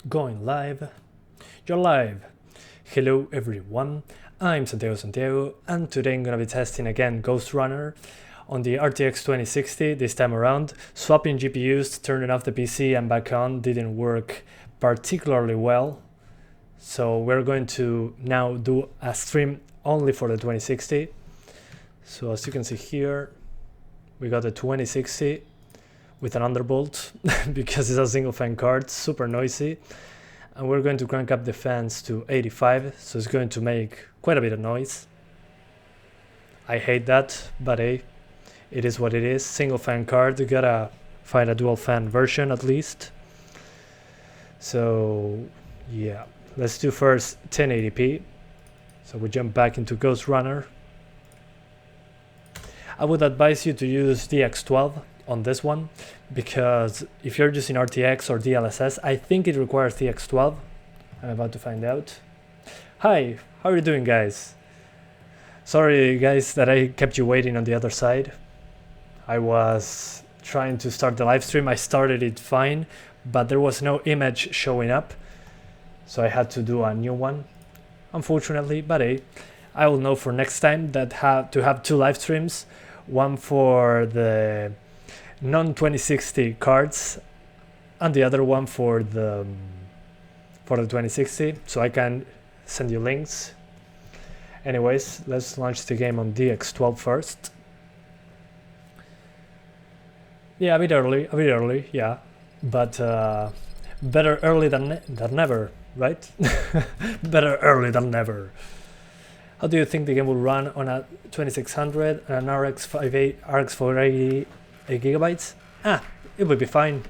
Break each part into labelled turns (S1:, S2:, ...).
S1: Going live. You're live. Hello everyone, I'm Santiago, and today I'm gonna be testing again GhostRunner on the RTX 2060 this time around. Swapping GPUs, turning off the PC and back on didn't work particularly well. So we're going to now do a stream only for the 2060. So as you can see here, we got the 2060 with an underbolt because it's a single fan card, super noisy. And we're going to crank up the fans to 85, so it's going to make quite a bit of noise. I hate that, but hey, it is what it is. Single fan card, you gotta find a dual fan version at least. So yeah, let's do first 1080p. So we jump back into GhostRunner. I would advise you to use DX12 on this one, because if you're using RTX or DLSS, I think it requires DX12. I'm about to find out. Hi, how are you doing, guys? Sorry guys that I kept you waiting on the other side. I was trying to start the live stream. I started it fine, but there was no image showing up, so I had to do a new one, unfortunately. But hey, I will know for next time that to have two live streams, one for the non-2060 cards and the other one for the 2060, so I can send you links. Anyways, let's launch the game on DX12 first. Yeah, a bit early, yeah, but better early than never, right? Better early than never. How do you think the game will run on a 2600 and an RX 480 gigabytes? It would be fine.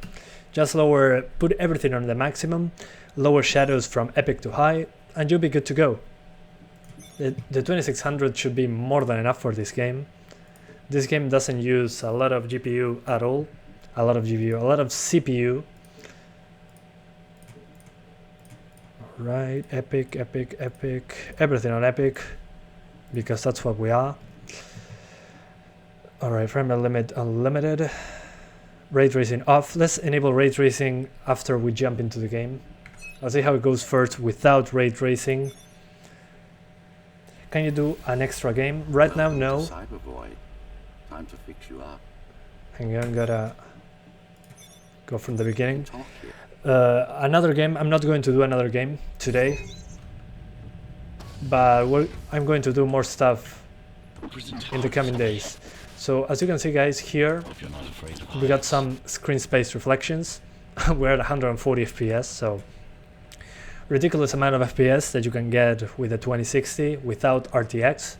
S1: Just put everything on the maximum, lower shadows from epic to high, and you'll be good to go. The 2600 should be more than enough for this game. This game doesn't use a lot of GPU at all. A lot of CPU. Right, epic, everything on epic, because that's what we are. Alright, frame rate limit unlimited. Ray tracing off. Let's enable ray tracing after we jump into the game. I'll see how it goes first without ray tracing. Can you do an extra game? Right now, no.
S2: Time to fix you up.
S1: Hang on, gotta go from the beginning. Another game. I'm not going to do another game today, but I'm going to do more stuff in the coming days. So as you can see, guys, here we got some screen space reflections. We're at 140 FPS, so ridiculous amount of FPS that you can get with the 2060 without RTX.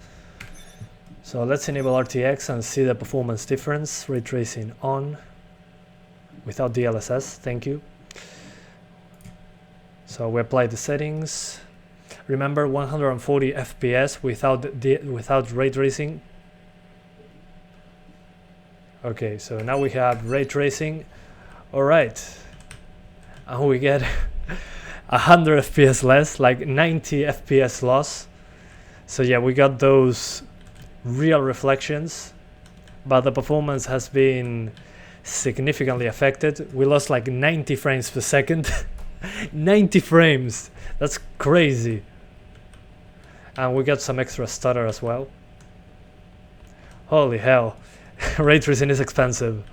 S1: So let's enable RTX and see the performance difference. Ray tracing on without DLSS, thank you. So we apply the settings. Remember, 140 FPS without ray tracing. Okay, so now we have ray tracing. Alright, and we get 100 FPS less, like 90 FPS loss. So yeah, we got those real reflections, but the performance has been significantly affected. We lost like 90 frames per second. 90 frames, that's crazy. And we got some extra stutter as well. Holy hell. Ray tracing is expensive.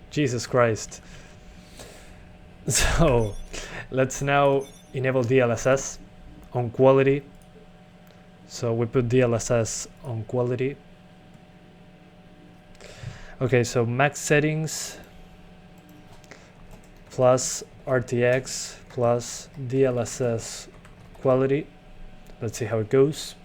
S1: Jesus Christ. So let's now enable DLSS on quality. So we put DLSS on quality. Okay, so max settings plus RTX plus DLSS quality. Let's see how it goes.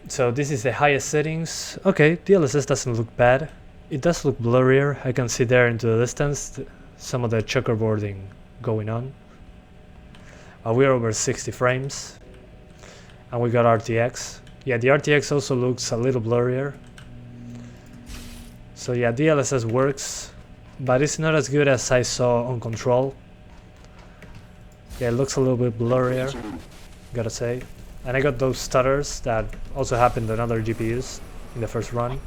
S1: So this is the highest settings. Okay, DLSS doesn't look bad. It does look blurrier. I can see there into the distance some of the checkerboarding going on. We're over 60 frames. And we got RTX. Yeah, the RTX also looks a little blurrier. So yeah, DLSS works, but it's not as good as I saw on Control. Yeah, it looks a little bit blurrier, gotta say. And I got those stutters that also happened on other GPUs in the first run.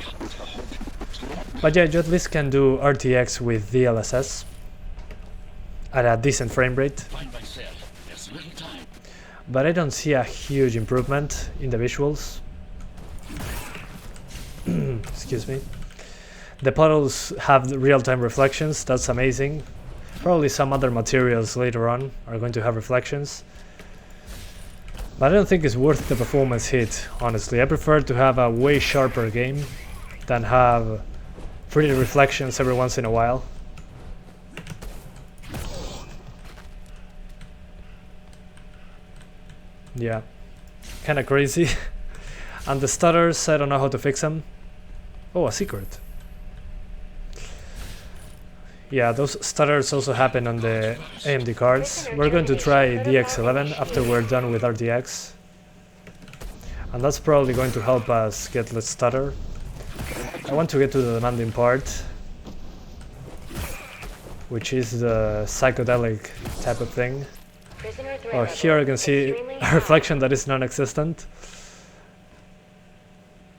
S1: But yeah, you at least can do RTX with DLSS. at a decent frame rate. But I don't see a huge improvement in the visuals. Excuse me. The puddles have real-time reflections, that's amazing. Probably some other materials later on are going to have reflections. But I don't think it's worth the performance hit, honestly. I prefer to have a way sharper game than have pretty reflections every once in a while. Yeah, kinda crazy. And the stutters, I don't know how to fix them. Oh, a secret. Yeah, those stutters also happen on the AMD cards. We're going to try DX11 after we're done with RTX. And that's probably going to help us get less stutter. I want to get to the demanding part, which is the psychedelic type of thing. Oh, here I can see a reflection that is non-existent.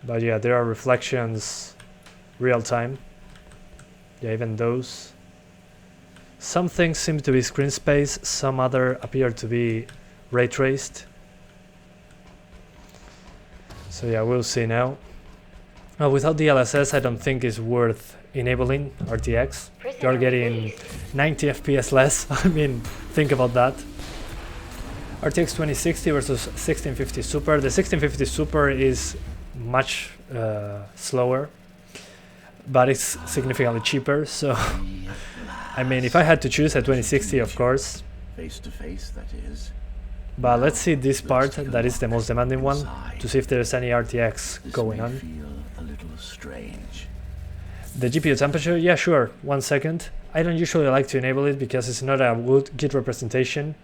S1: But yeah, there are reflections real time. Yeah, even those. Some things seem to be screen space, some other appear to be ray traced. So yeah, we'll see now. Without DLSS, I don't think it's worth enabling RTX. You're getting 90 FPS less. I mean, think about that. RTX 2060 versus 1650 Super. The 1650 Super is much slower, but it's significantly cheaper. So, I mean, if I had to choose a 2060, of course.
S2: Face to face, that is.
S1: But let's see this part, that is the most demanding one, to see if there's any RTX going on.
S2: Feel a little strange.
S1: The GPU temperature, yeah, sure, 1 second. I don't usually like to enable it because it's not a good representation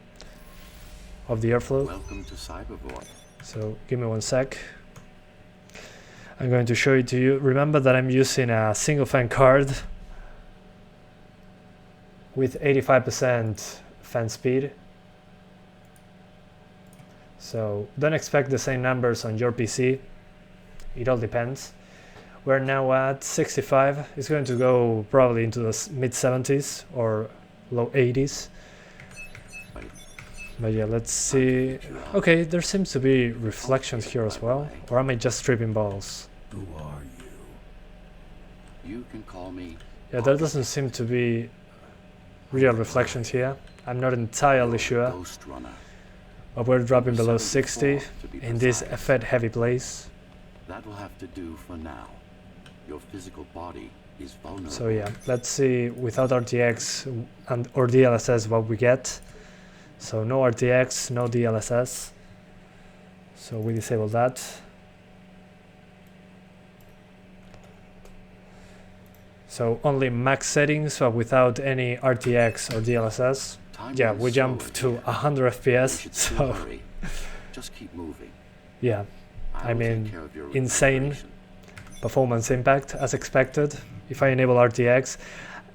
S1: of the airflow.
S2: Welcome to Cyberboy.
S1: So give me 1 sec. I'm going to show it to you. Remember that I'm using a single fan card with 85% fan speed. So don't expect the same numbers on your PC. It all depends. We're now at 65. It's going to go probably into the mid 70s or low 80s. But yeah, let's see. Okay, there seems to be reflections here as well. Or am I just tripping balls?
S2: Who are you? You can call me.
S1: Yeah, there doesn't seem to be real reflections here. I'm not entirely sure.
S2: GhostRunner.
S1: But we're dropping below 60 in this effect heavy place.
S2: That will have to do for now. Your physical body is vulnerable.
S1: So yeah, let's see without RTX and or DLSS what we get. So no RTX, no DLSS. So we disable that. So only max settings, but without any RTX or DLSS. Yeah, we jump to 100 FPS. So
S2: just keep moving.
S1: Yeah, I mean, insane performance impact as expected. If I enable RTX,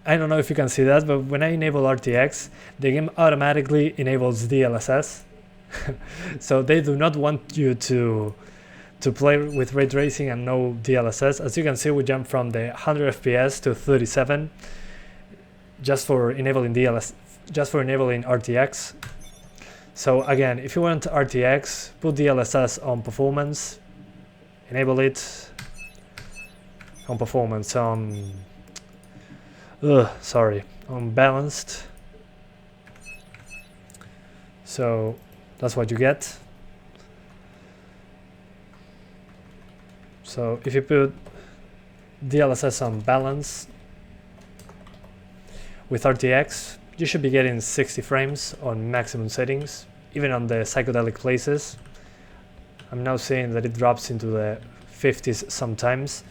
S1: I don't know if you can see that, but when I enable RTX, the game automatically enables DLSS. So they do not want you to play with ray tracing and no DLSS. As you can see, we jump from the 100 FPS to 37 just for enabling RTX. So again, if you want RTX, put DLSS on performance, enable it on performance, on balanced. So that's what you get. So if you put DLSS on balance with RTX, you should be getting 60 frames on maximum settings, even on the psychedelic places. I'm now seeing that it drops into the 50s sometimes.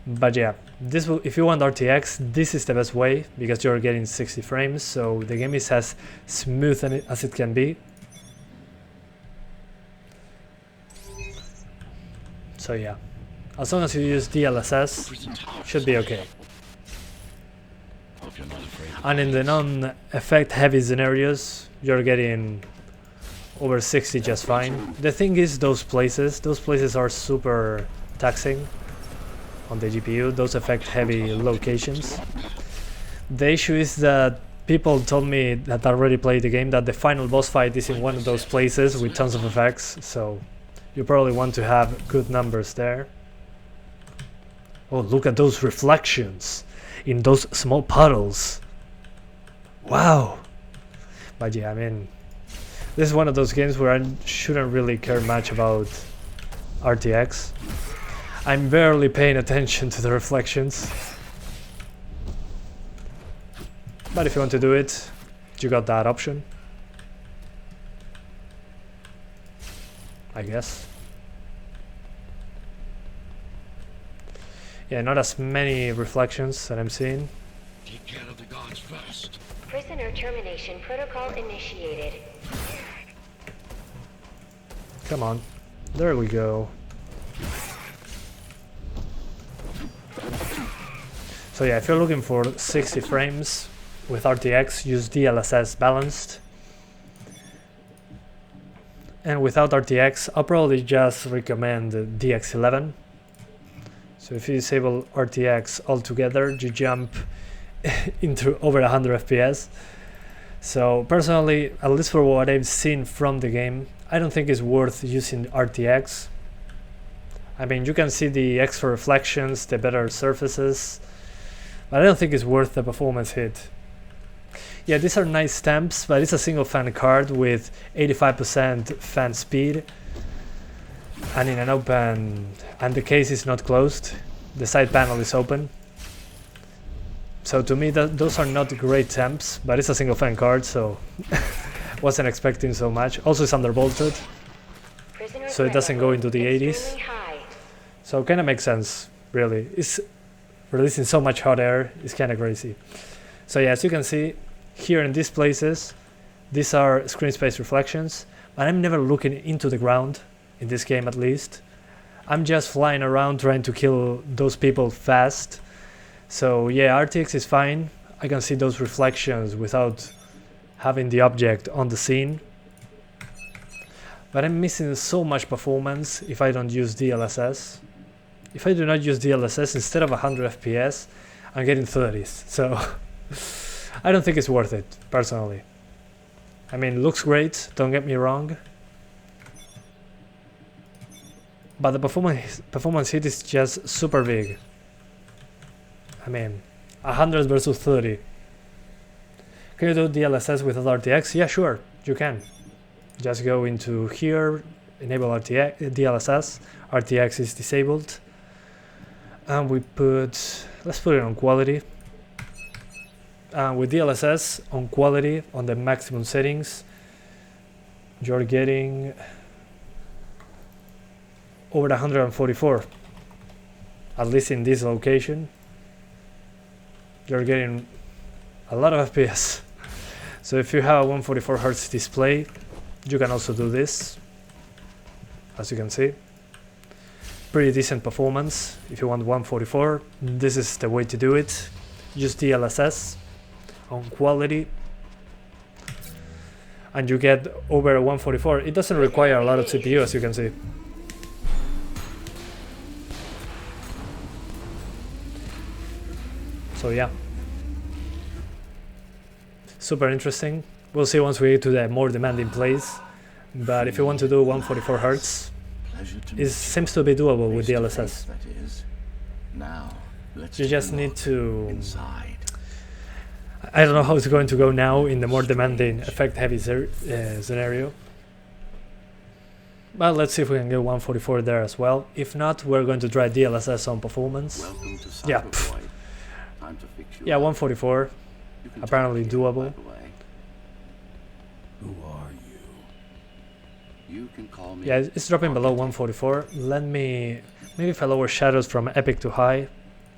S1: But yeah, this will, if you want RTX, this is the best way because you're getting 60 frames, so the game is as smooth as it can be. So yeah, as long as you use DLSS, should be okay. And in the non-effect heavy scenarios, you're getting over 60 just fine. The thing is, those places are super taxing on the GPU, those effect heavy locations. The issue is that people told me that already played the game that the final boss fight is in one of those places with tons of effects, so you probably want to have good numbers there. Oh, look at those reflections in those small puddles. Wow. But yeah, I mean, this is one of those games where I shouldn't really care much about RTX. I'm barely paying attention to the reflections. But if you want to do it, you got that option, I guess. Yeah, not as many reflections that I'm seeing.
S3: Take care of the guards first.
S4: Prisoner termination protocol initiated.
S1: Come on. There we go. So yeah, if you're looking for 60 frames with RTX, use DLSS balanced. And without RTX, I'll probably just recommend DX11. So if you disable RTX altogether, you jump into over 100 FPS. So personally, at least for what I've seen from the game, I don't think it's worth using RTX. I mean, you can see the extra reflections, the better surfaces, but I don't think it's worth the performance hit. Yeah, these are nice stamps, but it's a single fan card with 85% fan speed and in an open, and the case is not closed, the side panel is open. So to me those are not great temps, but it's a single fan card, so wasn't expecting so much. Also it's undervolted, so it doesn't go into the 80s. So kind of makes sense, really. It's releasing so much hot air, it's kind of crazy. So yeah, as you can see, here in these places, these are screen space reflections, but I'm never looking into the ground, in this game at least. I'm just flying around trying to kill those people fast. So yeah, RTX is fine. I can see those reflections without having the object on the scene. But I'm missing so much performance if I don't use DLSS. If I do not use DLSS, instead of 100 FPS, I'm getting 30s. So I don't think it's worth it, personally. I mean, it looks great, don't get me wrong. But the performance hit is just super big. I mean, 100 versus 30. Can you do DLSS with RTX? Yeah, sure, you can. Just go into here, enable RTX, DLSS, RTX is disabled. And let's put it on quality. With DLSS on quality, on the maximum settings, you're getting over 144, at least in this location. You're getting a lot of FPS. So if you have a 144 Hz display, you can also do this, as you can see. Pretty decent performance. If you want 144, this is the way to do it. Use DLSS on quality and you get over 144. It doesn't require a lot of CPU, as you can see. So yeah, super interesting. We'll see once we get to the more demanding plays, but if you want to do 144 Hz, it seems to be doable with DLSS. You just need to... I don't know how it's going to go now in the more demanding, effect-heavy scenario. But let's see if we can get 144 there as well. If not, we're going to try DLSS on performance. Yeah, yeah, 144. Apparently doable.
S3: Who are you?
S2: You can call me.
S1: Yeah, it's dropping below 144. Let me... Maybe if I lower shadows from epic to high,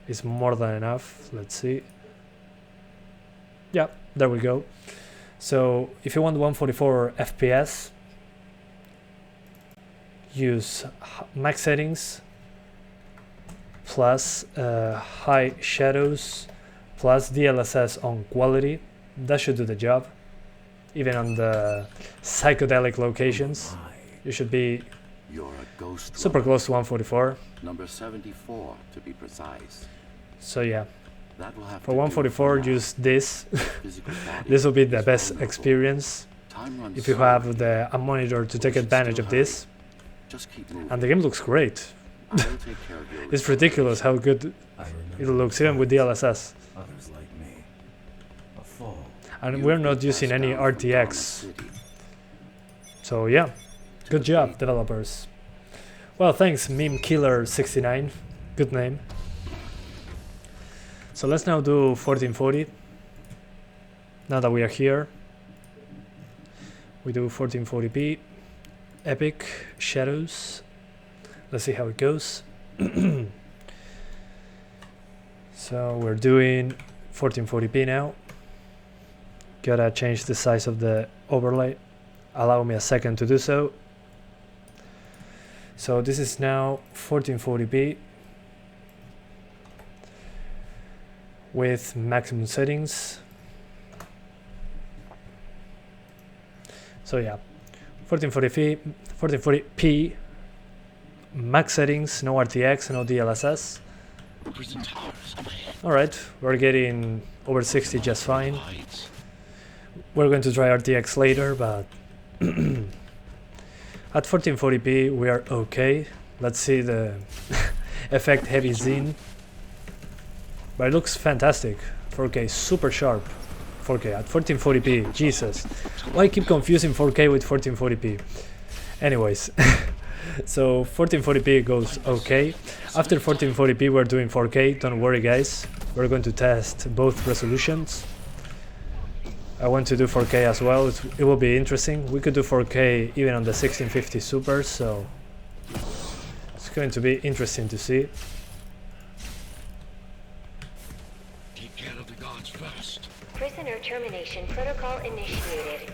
S1: it's more than enough. Let's see. Yeah, there we go. So if you want 144 FPS, use max settings plus high shadows plus DLSS on quality. That should do the job. Even on the psychedelic locations, you should be super close to 144.
S2: Number 74 to be precise.
S1: So yeah,
S2: That will have
S1: For
S2: to do
S1: 144,
S2: now.
S1: use this.
S2: Physical body
S1: This will be the
S2: is
S1: best
S2: vulnerable.
S1: experience
S2: Time runs
S1: if you
S2: slowly.
S1: have a monitor to take
S2: should
S1: advantage
S2: still
S1: of this.
S2: Just keep moving.
S1: And the game looks great.
S2: I will take care of your
S1: It's ridiculous how good
S5: I
S1: it
S5: remember
S1: looks, even with DLSS.
S5: others like me. A fall.
S1: And
S2: You've
S1: we're
S2: been
S1: not using
S2: passed
S1: any
S2: down from Dharma
S1: RTX.
S2: City
S1: So yeah,
S2: to
S1: good
S2: the
S1: job,
S2: fate.
S1: developers. Well, thanks, Meme Killer 69. Good name. So let's now do 1440. Now that we are here, we do 1440p, Epic, Shadows. Let's see how it goes. So we're doing 1440p now. Gotta change the size of the overlay. Allow me a second to do so. So this is now 1440p with maximum settings. So yeah, 1440p, max settings, no RTX, no DLSS.
S3: Prison towers up ahead.
S1: Alright, we're getting over 60 just fine.
S3: Lights.
S1: We're going to try RTX later, but at 1440p we are okay. Let's see the effect heavy zine. But it looks fantastic. 4K, super sharp. 4K at 1440p. Jesus, why keep confusing 4K with 1440p? Anyways, so 1440p goes okay. After 1440p we're doing 4K. Don't worry guys, we're going to test both resolutions. I want to do 4K as well. It will be interesting. We could do 4K even on the 1650 Super, so it's going to be interesting to see.
S3: Take care of the gods first.
S4: Prisoner termination protocol initiated.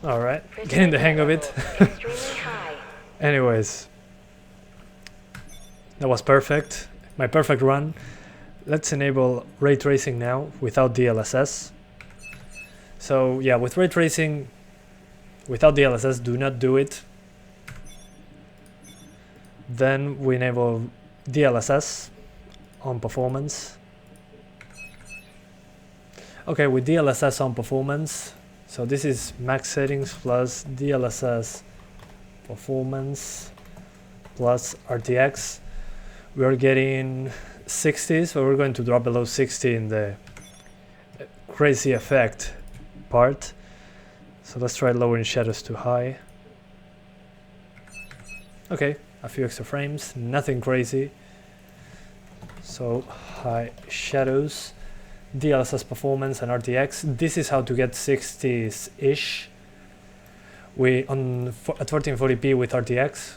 S1: Alright,
S4: Prisoner
S1: getting the hang of it.
S4: level extremely high.
S1: Anyways, that was perfect. My perfect run. Let's enable ray tracing now without DLSS. So yeah, with ray tracing without DLSS, do not do it. Then we enable DLSS on performance. Okay, with DLSS on performance, so this is max settings plus DLSS performance plus RTX. We are getting 60s, but we're going to drop below 60 in the crazy effect part. So let's try lowering shadows to high. Okay, a few extra frames, nothing crazy. So high shadows, DLSS performance and RTX. This is how to get 60s-ish. We at 1440p with RTX.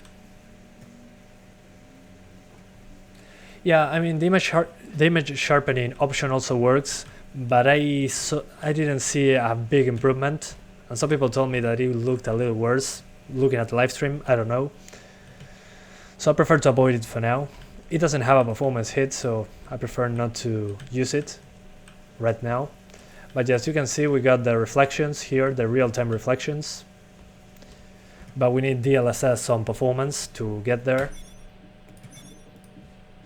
S1: Yeah, I mean the image sharpening option also works, but I didn't see a big improvement, and some people told me that it looked a little worse looking at the live stream. I don't know, so I prefer to avoid it for now. It doesn't have a performance hit, so I prefer not to use it right now. But as you can see, we got the reflections here, the real-time reflections, but we need DLSS on performance to get there.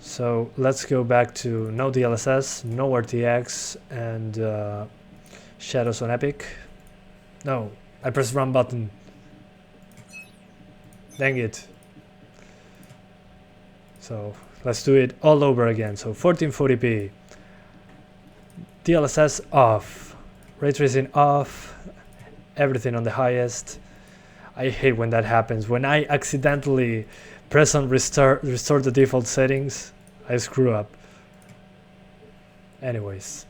S1: So let's go back to no DLSS, no RTX, and shadows on Epic. No, I pressed wrong button. Dang it. So let's do it all over again. So 1440p, DLSS off, ray tracing off, everything on the highest. I hate when that happens. When I accidentally press on restore the default settings, I screw up. Anyways,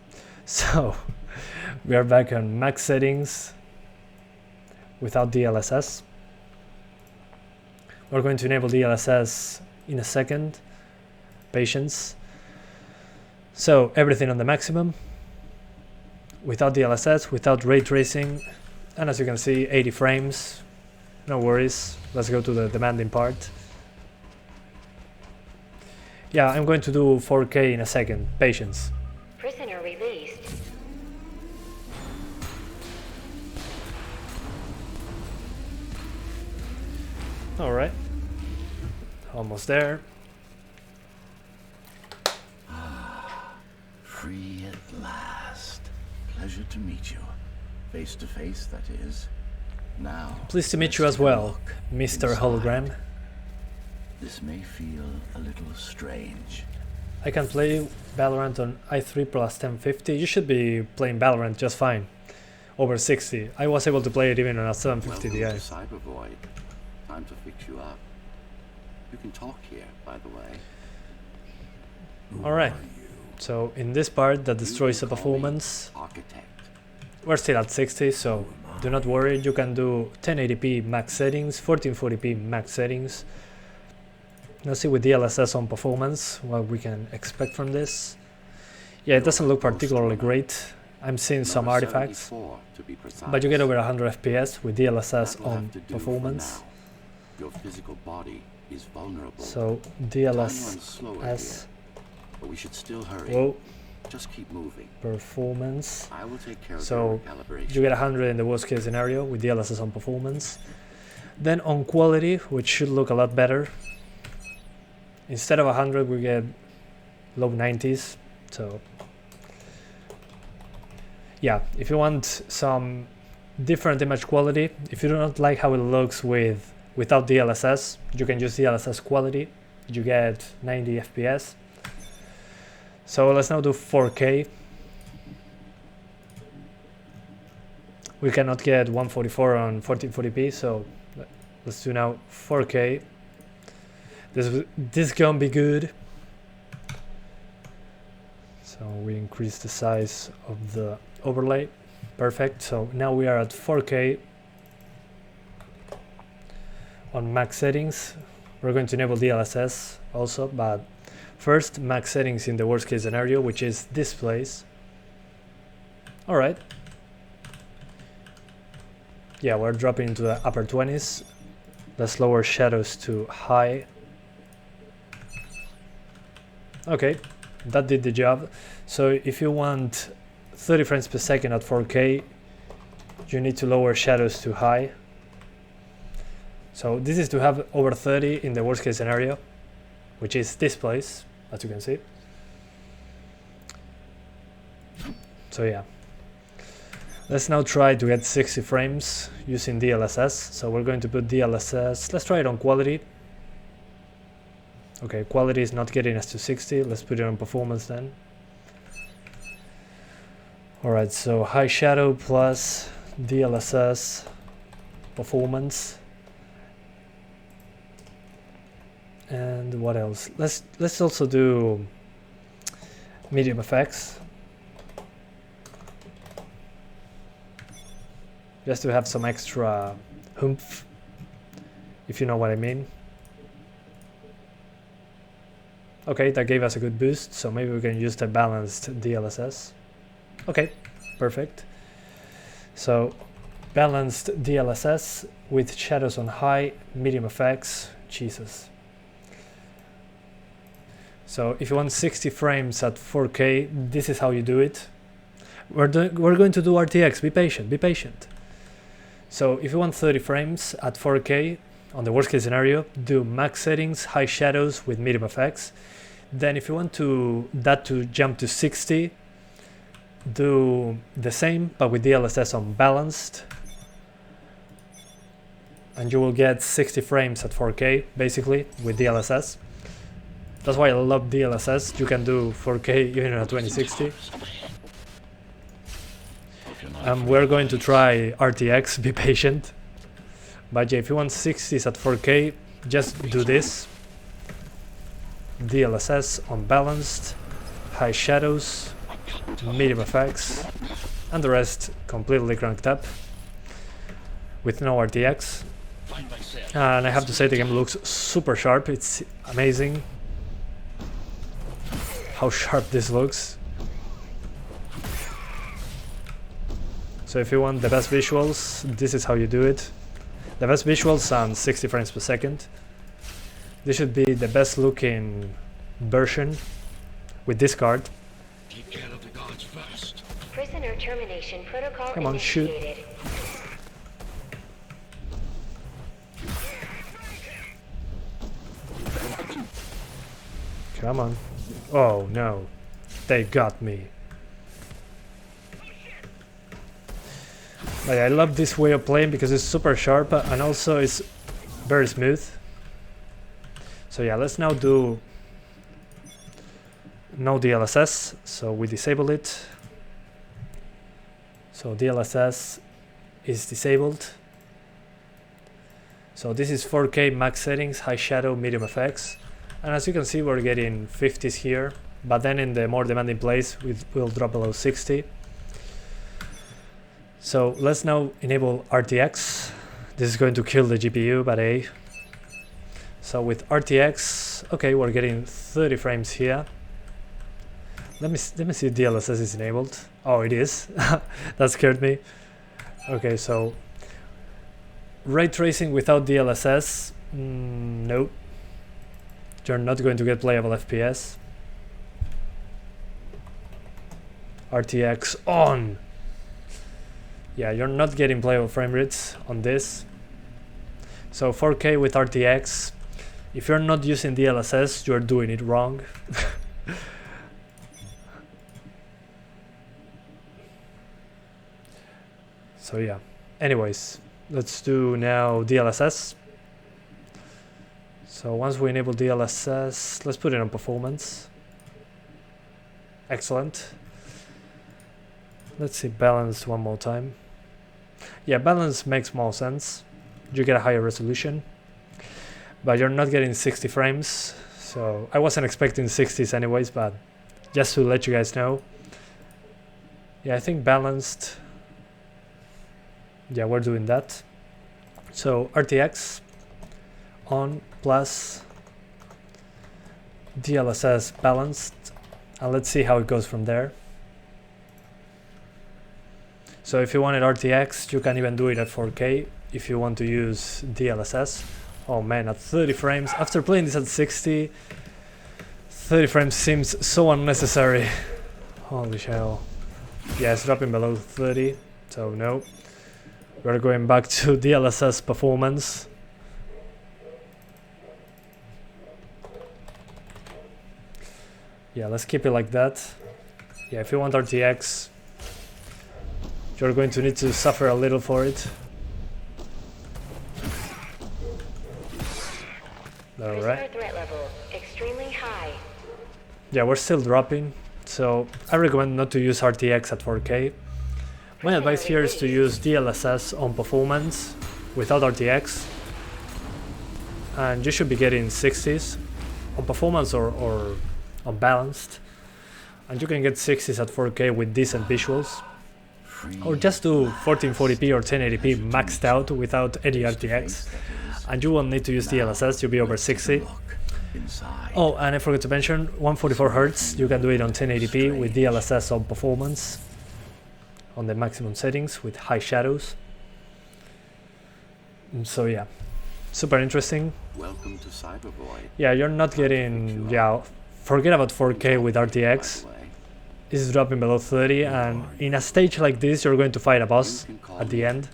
S1: so we are back on max settings without DLSS. We're going to enable DLSS in a second. Patience. So everything on the maximum without DLSS, without ray tracing, and as you can see, 80 frames. No worries. Let's go to the demanding part. Yeah, I'm going to do 4K in a second. Patience.
S4: Prisoner released.
S1: Alright. Almost there.
S5: Free at last. Pleasure to meet you. Face to face, that is. Now.
S1: Pleased to meet you as well, Mr. Hologram.
S5: This may feel a little strange.
S1: I can play Valorant on i3 plus 1050. You should be playing Valorant just fine. Over 60. I was able to play it even on a 750 Ti.
S2: Welcome to Cybervoid. Time to fix you up. You can talk here, by the way.
S1: Alright. So in this part that destroys the performance,
S2: Architect.
S1: we're still at 60, so do not worry. You can do 1080p max settings, 1440p max settings. Let's see with DLSS on performance what we can expect from this. Yeah, it doesn't look particularly great. I'm seeing some
S2: Number
S1: artifacts,
S2: 74, to be precise.
S1: but you get over 100 FPS with DLSS
S2: That will
S1: on
S2: have to do for
S1: performance.
S2: now. Your physical body is vulnerable.
S1: So
S2: Time runs slower
S1: DLSS,
S2: here, but we should still hurry.
S1: whoa,
S2: Just keep moving.
S1: performance.
S2: I will take care of
S1: So
S2: your calibration.
S1: you get 100 in the worst case scenario with DLSS on performance. Then on quality, which should look a lot better. Instead of 100, we get low 90s. So yeah, if you want some different image quality, if you do not like how it looks without DLSS, you can use DLSS quality. You get 90 FPS. So let's now do 4K. We cannot get 144 on 1440p, so let's do now 4K. This gonna be good. So we increase the size of the overlay. Perfect. So now we are at 4K on max settings. We're going to enable DLSS also, but first max settings in the worst case scenario, which is displays. All right. Yeah, we're dropping into the upper 20s. Let's lower shadows to high. Okay, that did the job. So if you want 30 frames per second at 4K, you need to lower shadows to high. So this is to have over 30 in the worst case scenario, which is displays, as you can see. So yeah. Let's now try to get 60 frames using DLSS. So we're going to put DLSS, let's try it on quality. Okay, quality is not getting us to 60. Let's put it on performance then. Alright, so high shadow plus DLSS performance. And what else? Let's also do medium effects. Just to have some extra oomph, if you know what I mean. Okay, that gave us a good boost, so maybe we can use the balanced DLSS. Okay, perfect. So, balanced DLSS with shadows on high, medium effects, Jesus. So, if you want 60 frames at 4K, this is how you do it. We're going to do RTX, be patient, be patient. So, if you want 30 frames at 4K, on the worst case scenario, do max settings, high shadows with medium effects. Then if you want that to jump to 60, do the same but with DLSS on balanced. And you will get 60 frames at 4K basically with DLSS. That's why I love DLSS. You can do 4K even at 2060. We're going to try RTX, be patient. But yeah, if you want 60s at 4K, just do this. DLSS on balanced, high shadows, medium effects, and the rest completely cranked up with no RTX. And I have to say the game looks super sharp. It's amazing how sharp this looks. So if you want the best visuals, this is how you do it. The best visuals on 60 frames per second. This should be the best looking version with this card.
S3: Take care of the gods first.
S4: Prisoner termination protocol
S1: Come on, shoot.
S4: initiated.
S1: Come on. Oh no, they got me. But I love this way of playing because it's super sharp and also it's very smooth. So yeah, let's now do no DLSS. So we disable it. So DLSS is disabled. So this is 4K max settings, high shadow, medium effects. And as you can see, we're getting 50s here, but then in the more demanding place, we'll drop below 60. So let's now enable RTX. This is going to kill the GPU, but hey. So with RTX, okay, we're getting 30 frames here. Let me see if DLSS is enabled. Oh, it is. That scared me. Okay, so ray tracing without DLSS, nope. You're not going to get playable FPS. RTX on. Yeah, you're not getting playable frame rates on this. So 4K with RTX. If you're not using DLSS, you're doing it wrong. So yeah. Anyways, let's do now DLSS. So once we enable DLSS, let's put it on performance. Excellent. Let's see balance one more time. Yeah, balance makes more sense. You get a higher resolution, but you're not getting 60 frames. So I wasn't expecting 60s anyways, but just to let you guys know. Yeah, I think balanced. Yeah, we're doing that. So RTX on plus DLSS balanced, and let's see how it goes from there. So if you wanted RTX, you can even do it at 4K if you want to use DLSS. Oh man, at 30 frames, after playing this at 60, 30 frames seems so unnecessary. Holy hell. Yeah, it's dropping below 30, so no. We're going back to DLSS performance. Yeah, let's keep it like that. Yeah, if you want RTX, you're going to need to suffer a little for it. Alright.
S4: Threat level extremely high.
S1: Yeah, we're still dropping, so I recommend not to use RTX at 4K. My advice here is to use DLSS on performance without RTX, and you should be getting 60s on performance or on balanced, and you can get 60s at 4K with decent visuals, or just do 1440p or 1080p maxed out without any RTX, and you won't need to use DLSS, you'll be over 60. Oh, and I forgot to mention 144Hz, you can do it on 1080p with DLSS on performance on the maximum settings with high shadows. So yeah, super interesting.
S2: Welcome to Cyberboy.
S1: Yeah, you're not getting, yeah, forget about 4K with RTX. This is dropping below 30, and in a stage like this you're going to fight a boss at the end.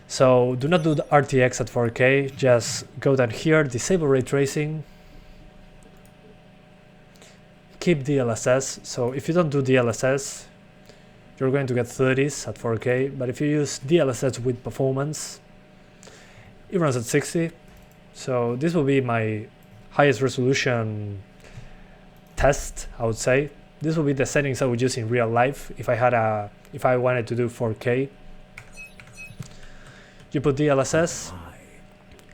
S1: So do not do the RTX at 4K, just go down here, disable ray tracing, keep DLSS. So if you don't do DLSS, you're going to get 30s at 4K, but if you use DLSS with performance, it runs at 60. So this will be my highest resolution test, I would say. This will be the settings I would use in real life if I wanted to do 4K. You put DLSS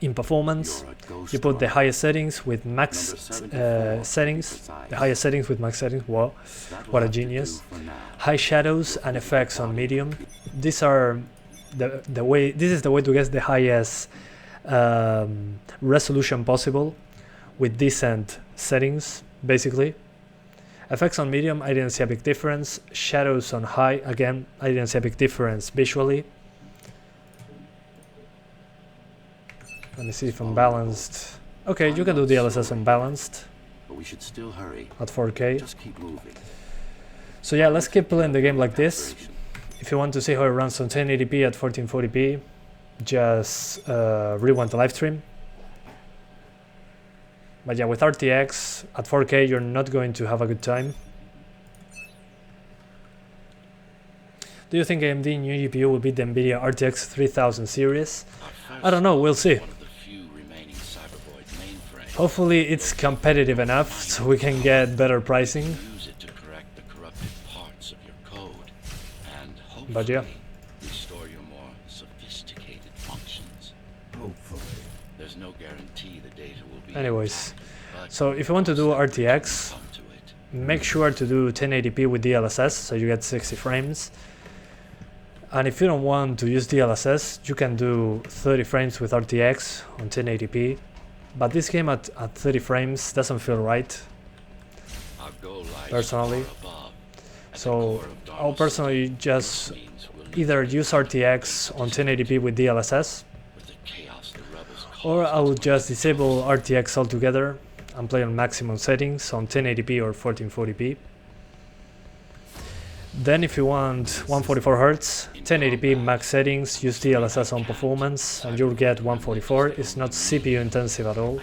S1: in performance, you put the highest settings with max settings, the highest settings with max settings. Wow, what a genius. High shadows and effects on medium. These are the way. This is the way to get the highest resolution possible with decent settings, basically. Effects on medium, I didn't see a big difference. Shadows on high, again, I didn't see a big difference visually. Let me see if I'm balanced. Okay, you can do DLSS unbalanced.
S2: But we should still hurry.
S1: At 4K.
S2: Just keep moving.
S1: So yeah, let's keep playing the game like this. If you want to see how it runs on 1080p at 1440p, just rewind the live stream. But yeah, with RTX at 4K you're not going to have a good time. Do you think AMD new GPU will beat the NVIDIA RTX 3000 series? I don't know, we'll see. Hopefully it's competitive enough so we can get better pricing. But yeah.
S2: Restore your more sophisticated functions.
S5: Hopefully.
S2: There's no guarantee the data will be
S1: Anyways,
S2: intact,
S1: so if you want to do RTX, make sure to do 1080p with DLSS so you get 60 frames. And if you don't want to use DLSS, you can do 30 frames with RTX on 1080p. But this game at 30 frames doesn't feel right, personally. So I'll personally just either use RTX on 1080p with DLSS, or I will just disable RTX altogether and play on maximum settings on 1080p or 1440p. Then if you want 144Hz, 1080p max settings, use DLSS on performance and you'll get 144. It's not CPU intensive at all,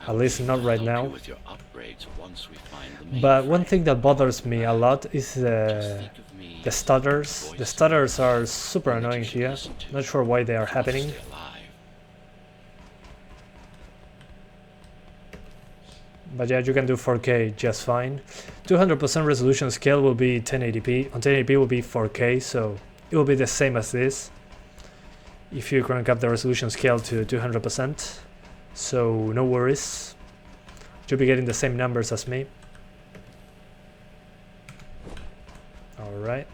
S1: at least not right now. But one thing that bothers me a lot is the stutters. The stutters are super annoying here, not sure why they are happening. But yeah, you can do 4K just fine. 200% resolution scale will be 1080p. On 1080p will be 4K, so it will be the same as this if you crank up the resolution scale to 200%. So no worries. You'll be getting the same numbers as me. Alright.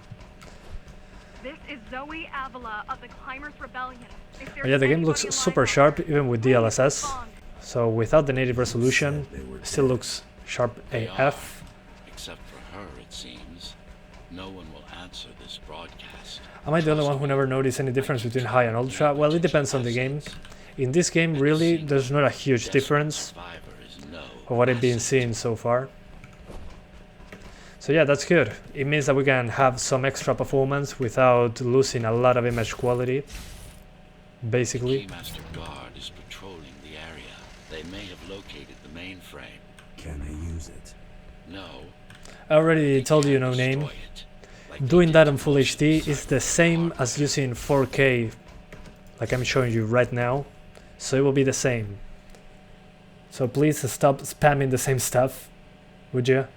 S6: This is Zoe Avila of the Climbers Rebellion.
S1: But yeah, the game looks super sharp even with DLSS. So without the native resolution, still looks sharp AF.
S2: Except for her, it seems. No one will answer this broadcast.
S1: Am I the only one who never noticed any difference between high and ultra? Well, it depends on the game. In this game, really, there's not a huge difference of what I've been seeing so far. So yeah, that's good. It means that we can have some extra performance without losing a lot of image quality, basically.
S2: Keymaster Guard is patrolling the area. They may have located the mainframe.
S5: Can I use it?
S2: No.
S1: I already told you no name. Doing that on Full HD is the same as using 4K, like I'm showing you right now. So it will be the same. So please stop spamming the same stuff, would you?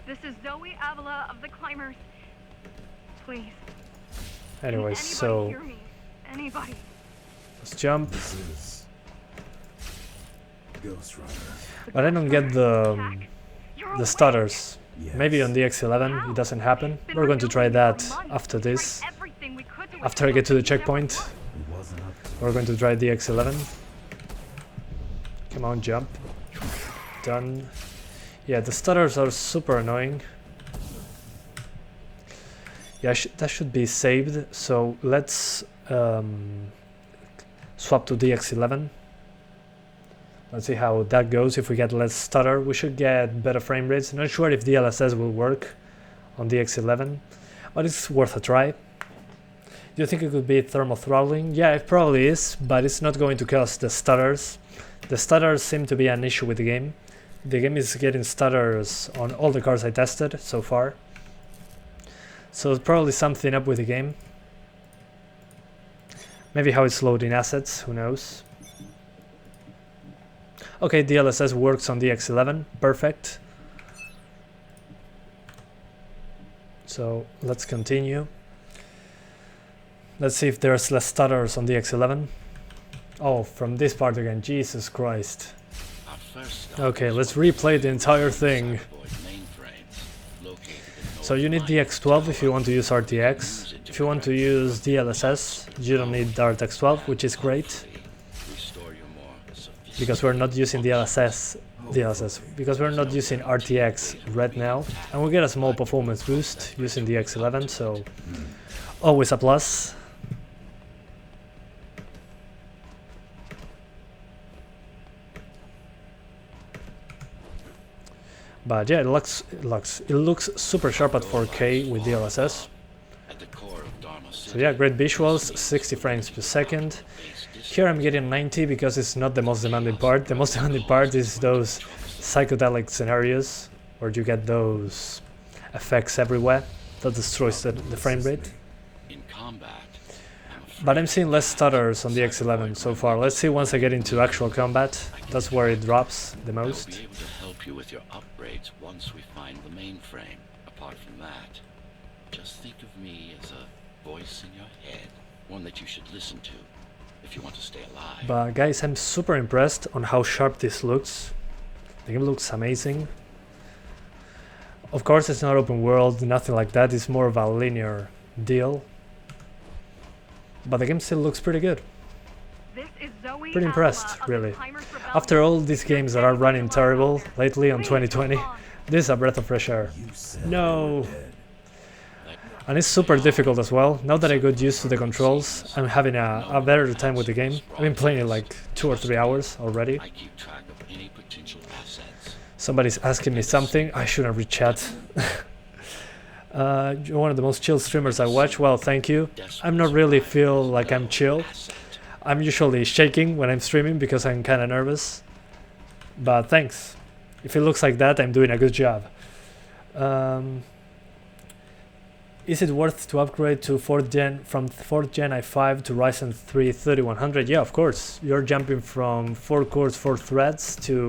S6: This is Zoe Avila of the Climbers. Please.
S1: Anyways, so
S6: hear me? Anybody.
S1: let's jump.
S5: This is GhostRunner.
S1: But I don't get the stutters.
S5: Yes.
S1: Maybe on the X11 it doesn't happen. We're going to try that after this. After I get to the checkpoint,
S5: It wasn't up to
S1: we're going to try the X11. Come on, jump. Done. Yeah, the stutters are super annoying. Yeah, that should be saved. So let's swap to the X11. Let's see how that goes. If we get less stutter, we should get better frame rates. Not sure if DLSS will work on the X11, but it's worth a try. Do you think it could be thermal throttling? Yeah, it probably is, but it's not going to cause the stutters. The stutters seem to be an issue with the game. The game is getting stutters on all the cars I tested so far. So it's probably something up with the game. Maybe how it's loading assets, who knows. Okay, DLSS works on the X11, perfect. So let's continue. Let's see if there's less stutters on the X11. Oh, from this part again, Jesus Christ. Okay, let's replay the entire thing. So you need the X12 if you want to use RTX. If you want to use DLSS, you don't need DirectX 12, which is great. Because we're not using DLSS, because we're not using RTX right now. And we get a small performance boost using the X11, so always a plus. But yeah, it looks super sharp at 4K with DLSS. So yeah, great visuals, 60 frames per second. Here I'm getting 90 because it's not the most demanding part. The most demanding part is those psychedelic scenarios where you get those effects everywhere that destroys the frame rate.
S2: In combat,
S1: But I'm seeing less stutters on the X11 so far. Let's see once I get into actual combat. That's where it drops the
S2: I'll
S1: most.
S2: be able to help you with your upgrades once we find the mainframe. Apart from that, just think of me as a voice in your head, one that you should listen to if you want to stay alive.
S1: But guys, I'm super impressed on how sharp this looks. The game looks amazing. Of course, it's not open world, nothing like that. It's more of a linear deal. But the game still looks pretty good.
S6: This is Zoe
S1: Pretty impressed,
S6: Avila of
S1: really.
S6: the Climbers Rebellion.
S1: After all these games that are running terrible lately on 2020, this is a breath of fresh air. No! And it's super difficult as well. Now that I got used to the controls, I'm having a better time with the game. I've been playing it like 2 or 3 hours already.
S2: I keep track of any potential assets.
S1: Somebody's asking me something. I shouldn't read chat. You're one of the most chill streamers I watch. Well, thank you. I'm not really feel like I'm chill. I'm usually shaking when I'm streaming because I'm kind of nervous. But thanks. If it looks like that, I'm doing a good job. Is it worth to upgrade to 4th gen from 4th gen i5 to Ryzen 3 3100? Yeah, of course. You're jumping from 4 cores 4 threads to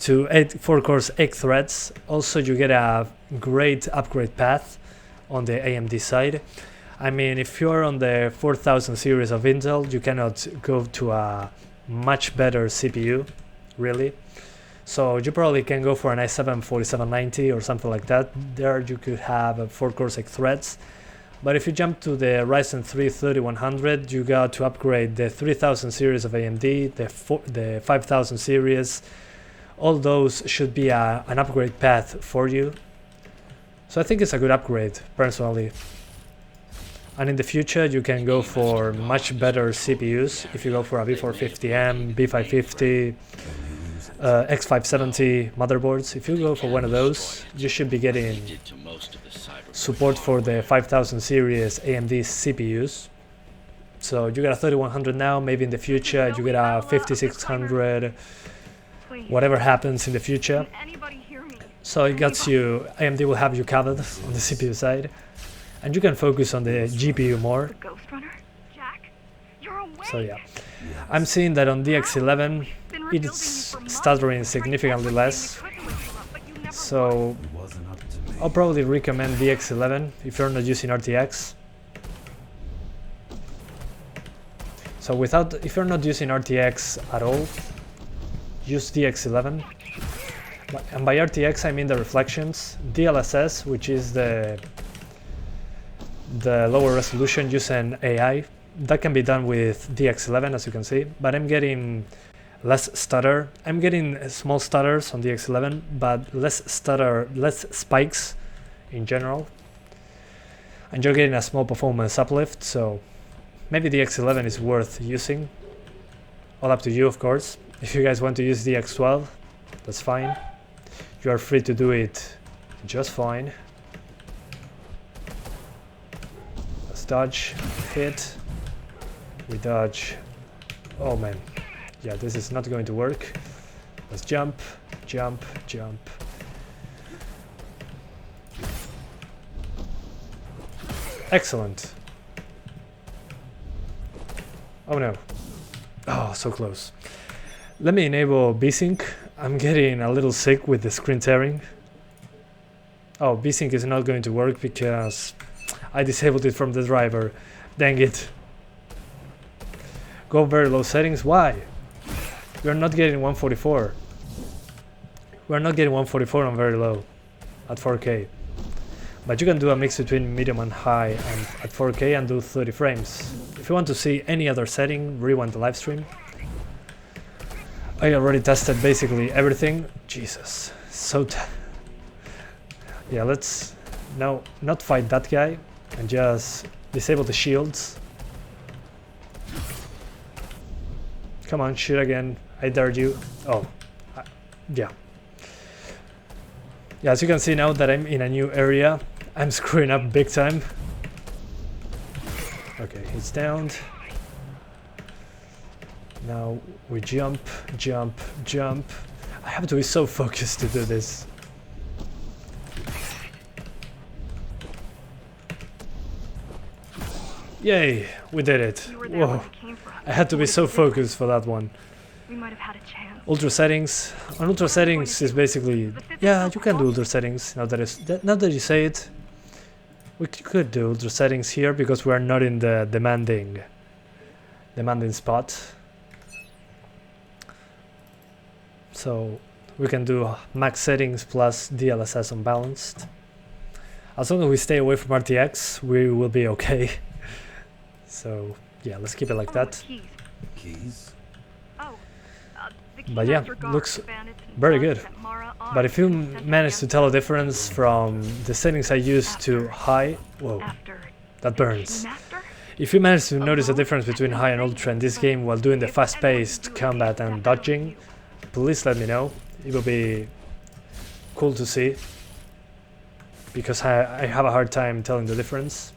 S1: to 4 cores 8 threads. Also, you get a great upgrade path on the AMD side. I mean, if you're on the 4000 series of Intel, you cannot go to a much better CPU, really. So you probably can go for an i7 4790 or something like that. There you could have 4 cores 8 threads. But if you jump to the Ryzen 3 3100, you got to upgrade the 3000 series of AMD, the 5000 series. All those should be an upgrade path for you. So I think it's a good upgrade, personally. And in the future, you can go for much better CPUs. If you go for a B450M, B550, X570 motherboards, if you go for one of those, you should be getting support for the 5000 series AMD CPUs. So you got a 3100 now, maybe in the future you get a 5600, whatever happens in the future. So it gets you, AMD will have you covered on the CPU side, and you can focus on the GPU more.
S6: GhostRunner? Jack, you're awake.
S1: So yeah, I'm seeing that on the X11 it's stuttering significantly less. So I'll probably recommend the X11 if you're not using RTX. So if you're not using RTX at all, use the X11. And by RTX I mean the reflections. DLSS, which is the lower resolution using AI, that can be done with the X11, as you can see. But I'm getting less stutter. I'm getting small stutters on the X11, but less stutter, less spikes in general. And you're getting a small performance uplift, so maybe the X11 is worth using. All up to you, of course. If you guys want to use the X12, that's fine. You are free to do it just fine. Let's dodge, hit. We dodge. Oh man. Yeah, this is not going to work. Let's jump, jump, jump. Excellent. Oh no. Oh, so close. Let me enable VSync. I'm getting a little sick with the screen tearing. Oh, VSync is not going to work because I disabled it from the driver. Dang it. Go very low settings. Why? We're not getting 144. We're not getting 144 on very low at 4K. But you can do a mix between medium and high and at 4K and do 30 frames. If you want to see any other setting, rewind the live stream. I already tested basically everything. Jesus, yeah, let's now not fight that guy and just disable the shields. Come on, shoot again. I dared you. Oh, yeah. Yeah, as you can see now that I'm in a new area, I'm screwing up big time. Okay, he's downed. Now we jump, jump, jump. I have to be so focused to do this. Yay, we did it.
S6: You were there when
S1: Whoa.
S6: they came for us.
S1: I had to be so focused for that one.
S6: We might have had a chance.
S1: Ultra settings. On ultra settings is basically, yeah, you can do ultra settings. Now that you say it, we could do ultra settings here because we are not in the demanding spot. So we can do max settings plus DLSS unbalanced. As long as we stay away from RTX, we will be okay. So yeah, let's keep it like that.
S6: Keys.
S5: Keys?
S6: Oh, the
S1: But yeah,
S6: Keymaster guards
S1: looks
S6: the bandits and
S1: very
S6: thugs
S1: good.
S6: that Mara
S1: But if you
S6: armed and
S1: manage to
S6: sent
S1: tell a difference from the settings I used to high, whoa,
S6: after
S1: that burns.
S6: Keymaster?
S1: If you manage to notice a difference between high and ultra in this game while doing the fast-paced combat and dodging, please let me know. It will be cool to see, because I have a hard time telling the difference.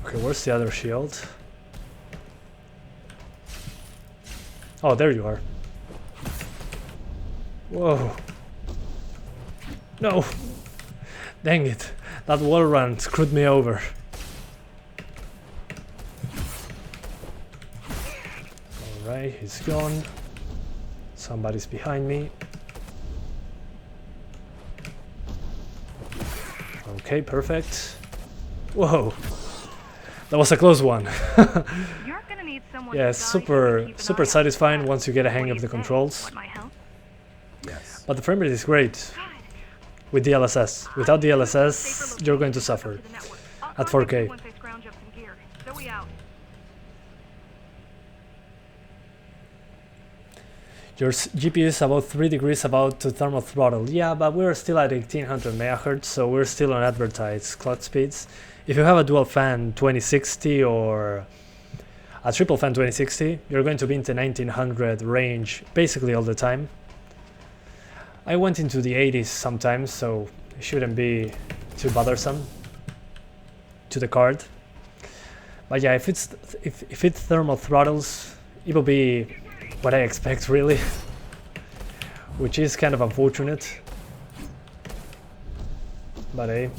S1: Okay, where's the other shield? Oh, there you are. Whoa. No! Dang it. That wall run screwed me over. Alright, he's gone. Somebody's behind me. Okay, perfect. Whoa! That was a close one.
S6: You're gonna need someone
S1: Yeah,
S6: to
S1: it's
S6: guide you and keep an
S1: super
S6: eye on
S1: satisfying
S6: the
S1: once you get a
S6: What
S1: hang
S6: do
S1: of
S6: you
S1: the
S6: say?
S1: controls.
S6: Want my help?
S5: Yes.
S1: But the frame rate is great with DLSS. Without DLSS, you're going to suffer at 4K.
S6: Once I scrounge up some gear. Zoe out.
S1: Your GPU is about 3 degrees about to thermal throttle. Yeah, but we're still at 1800 MHz, so we're still on advertised clock speeds. If you have a dual fan 2060 or a triple fan 2060, you're going to be in the 1900 range basically all the time. I went into the 80s sometimes, so it shouldn't be too bothersome to the card. But yeah, if it thermal throttles, it will be what I expect really, which is kind of unfortunate. But hey,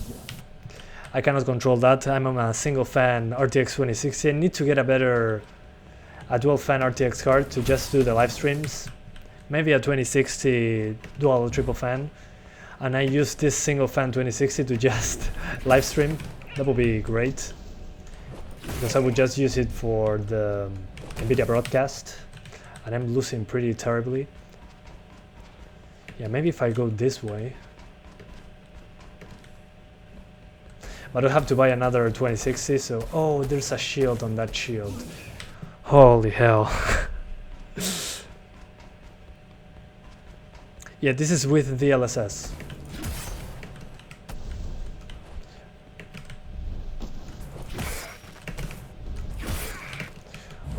S1: I cannot control that. I'm on a single fan RTX 2060. I need to get a dual fan RTX card to just do the live streams. Maybe a 2060 dual or triple fan, and I use this single fan 2060 to just live stream. That would be great, because I would just use it for the NVIDIA broadcast, and I'm losing pretty terribly. Yeah, maybe if I go this way. But I'll have to buy another 2060, so... Oh, there's a shield on that shield. Holy hell. Yeah, this is with DLSS.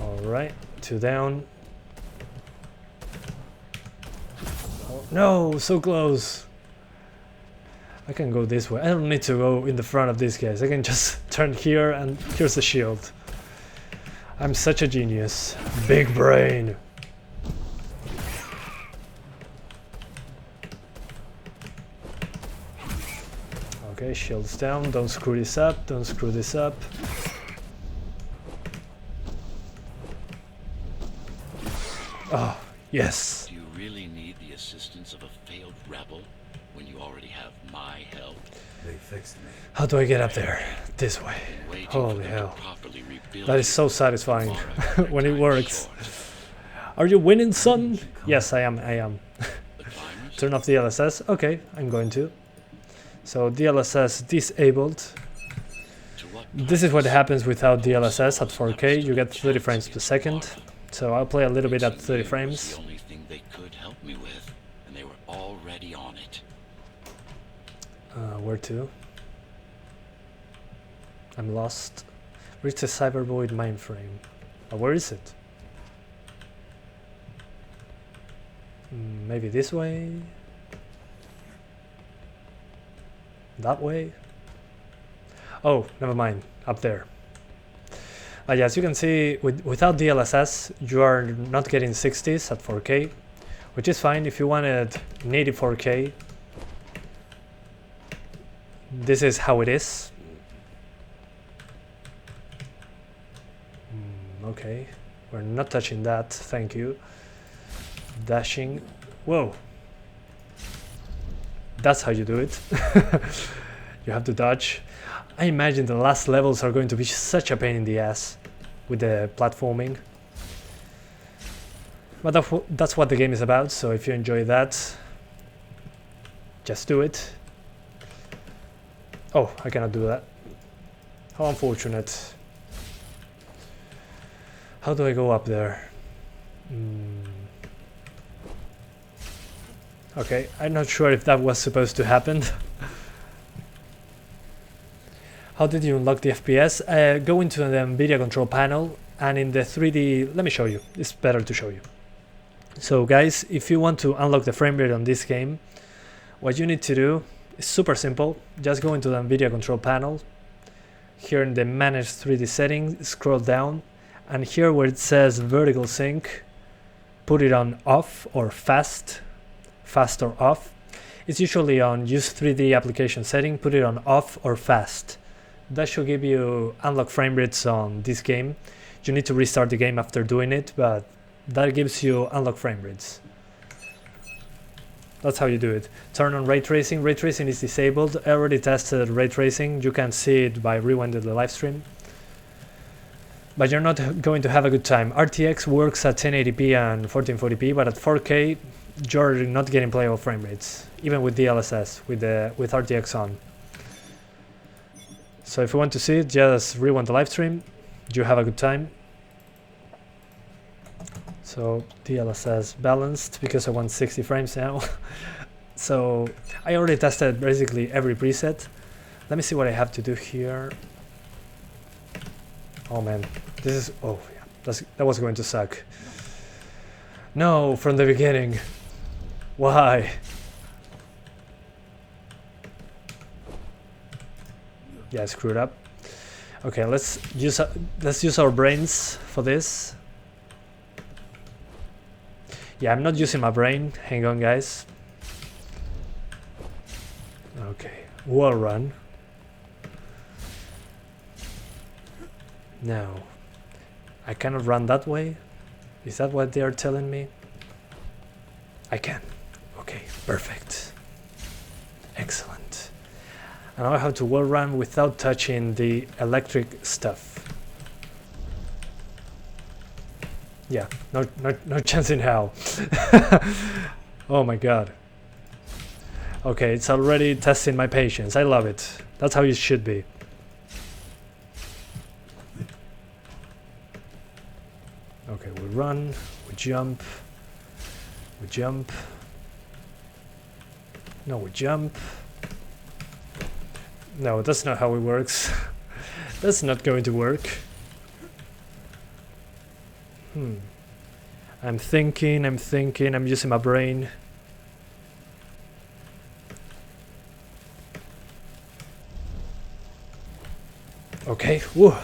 S1: Alright, 2 down. Oh, no, so close. I can go this way. I don't need to go in the front of these guys. I can just turn here and here's the shield. I'm such a genius. Big brain. Okay, shields down. Don't screw this up. Don't screw this up. Oh, yes.
S2: Do you really need the assistance of a failed rebel when you already have my help?
S5: They fixed me.
S1: How do I get up there? This way.
S2: Waiting
S1: Holy
S2: for them to
S1: hell.
S2: properly rebuild
S1: That is
S2: you
S1: so satisfying
S2: before
S1: when it
S2: time is
S1: works.
S2: short.
S1: Are you winning, son? Yes, I am. I am.
S2: The climbers?
S1: Turn off DLSS. Okay, I'm going to. So DLSS disabled.
S2: To what
S1: This is what
S2: purpose?
S1: happens without DLSS at
S2: Those
S1: 4K.
S2: members
S1: You
S2: took
S1: get
S2: a
S1: 30
S2: chance
S1: frames
S2: to
S1: per
S2: get
S1: second.
S2: tomorrow.
S1: So I'll play a little bit at
S2: Reason
S1: 30
S2: was
S1: frames.
S2: the only thing they could help me with, and they were already on it.
S1: Where to? I'm lost. Reach the Cybervoid mainframe. Where is it? Maybe this way? That way? Oh, never mind, up there. Yeah, as you can see, without DLSS, you are not getting 60s at 4K, which is fine. If you wanted native 4K, this is how it is. Okay, we're not touching that, thank you. Dashing, whoa. That's how you do it. You have to dodge. I imagine the last levels are going to be such a pain in the ass with the platforming. But that's what the game is about, so if you enjoy that, just do it. Oh, I cannot do that. How unfortunate. How do I go up there? Okay, I'm not sure if that was supposed to happen. How did you unlock the FPS? Go into the NVIDIA control panel, and in the 3D, let me show you. It's better to show you. So guys, if you want to unlock the frame rate on this game, what you need to do is super simple. Just go into the NVIDIA control panel. Here in the Manage 3D settings, scroll down, and here where it says vertical sync, put it on off or fast or off. It's usually on use 3D application setting, put it on off or fast. That should give you unlock frame rates on this game. You need to restart the game after doing it, but that gives you unlock frame rates. That's how you do it. Turn on ray tracing. Ray tracing is disabled. I already tested ray tracing. You can see it by rewinding the live stream. But you're not going to have a good time. RTX works at 1080p and 1440p, but at 4K, you're not getting playable frame rates, even with DLSS, with RTX on. So if you want to see it, just rewind the live stream. You have a good time. So DLSS balanced because I want 60 frames now. So I already tested basically every preset. Let me see what I have to do here. Oh man, this is, oh yeah, that was going to suck. No, from the beginning. Why? Yeah, I screwed up. Okay, let's use our brains for this. Yeah, I'm not using my brain. Hang on, guys. Okay, wall run. Now, I cannot run that way. Is that what they are telling me? I can. Okay, perfect. Excellent. And now I have to wall run without touching the electric stuff. Yeah, no chance in hell. Oh my god. Okay, it's already testing my patience. I love it. That's how it should be. Okay, we run, we jump, we jump. No, we jump. No, that's not how it works. That's not going to work. I'm thinking, I'm using my brain. Okay, whoa.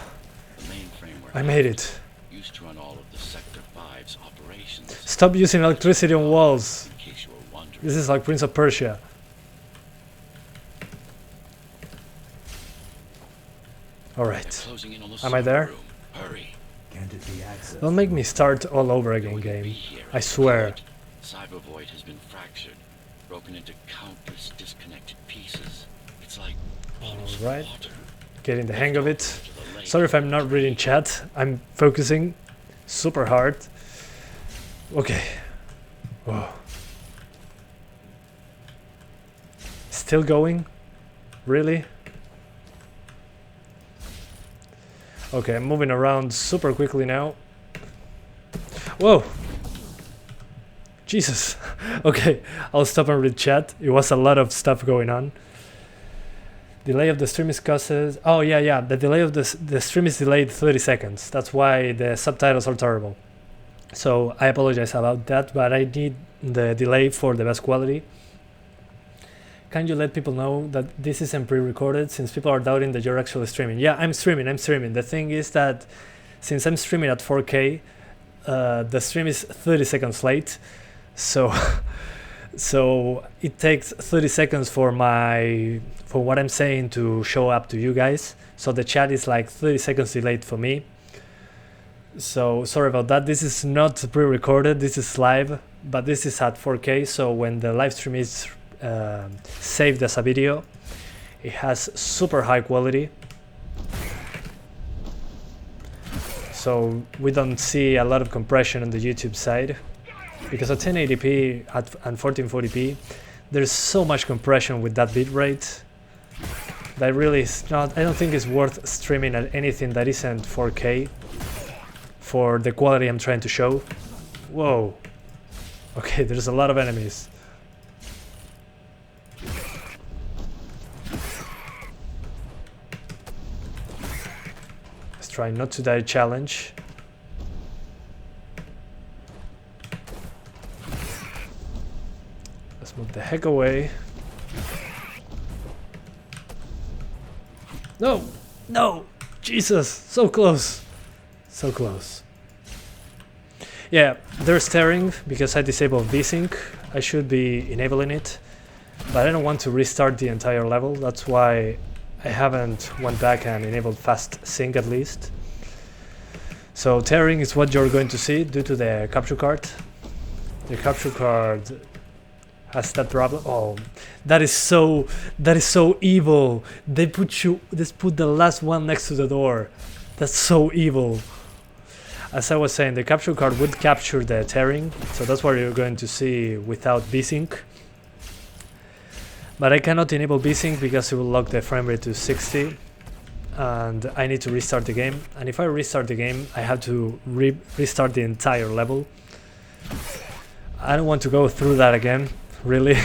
S1: I made it.
S2: Used to run all of the Sector 5's operations.
S1: Stop using electricity on walls.
S2: In case you were wondering.
S1: This is like Prince of Persia. Alright. Am I there?
S2: Hurry.
S1: Don't make me start all over again, game. I swear.
S2: Cyber Void has been fractured, broken into countless disconnected pieces. It's like
S1: alright. Getting the hang of it. Sorry if I'm not reading chat. I'm focusing super hard. Okay. Whoa. Still going? Really? Okay, I'm moving around super quickly now. Whoa! Jesus. Okay, I'll stop and read chat. It was a lot of stuff going on. Delay of the stream is causes... Oh, yeah. The delay of the stream is delayed 30 seconds. That's why the subtitles are terrible. So I apologize about that, but I need the delay for the best quality. Can you let people know that this isn't pre-recorded, since people are doubting that you're actually streaming? Yeah, I'm streaming. The thing is that since I'm streaming at 4K, the stream is 30 seconds late, so so it takes 30 seconds for what I'm saying to show up to you guys. So the chat is like 30 seconds delayed for me. So sorry about that. This is not pre-recorded, this is live, but this is at 4K, so when the live stream is saved as a video, it has super high quality, so we don't see a lot of compression on the YouTube side, because at 1080p and 1440p there's so much compression with that bitrate that really is not, I don't think it's worth streaming at anything that isn't 4K for the quality I'm trying to show. Whoa, okay, there's a lot of enemies. Try not to die challenge. Let's move the heck away. No! No! Jesus! So close! So close. Yeah, there's tearing because I disabled VSync. I should be enabling it, but I don't want to restart the entire level. That's why I haven't went back and enabled fast sync at least. So tearing is what you're going to see due to the capture card. The capture card has that problem. Oh, that is so evil. They put the last one next to the door. That's so evil. As I was saying, the capture card would capture the tearing, so that's what you're going to see without VSync. But I cannot enable VSync because it will lock the frame rate to 60, and I need to restart the game. And if I restart the game, I have to restart the entire level. I don't want to go through that again, really.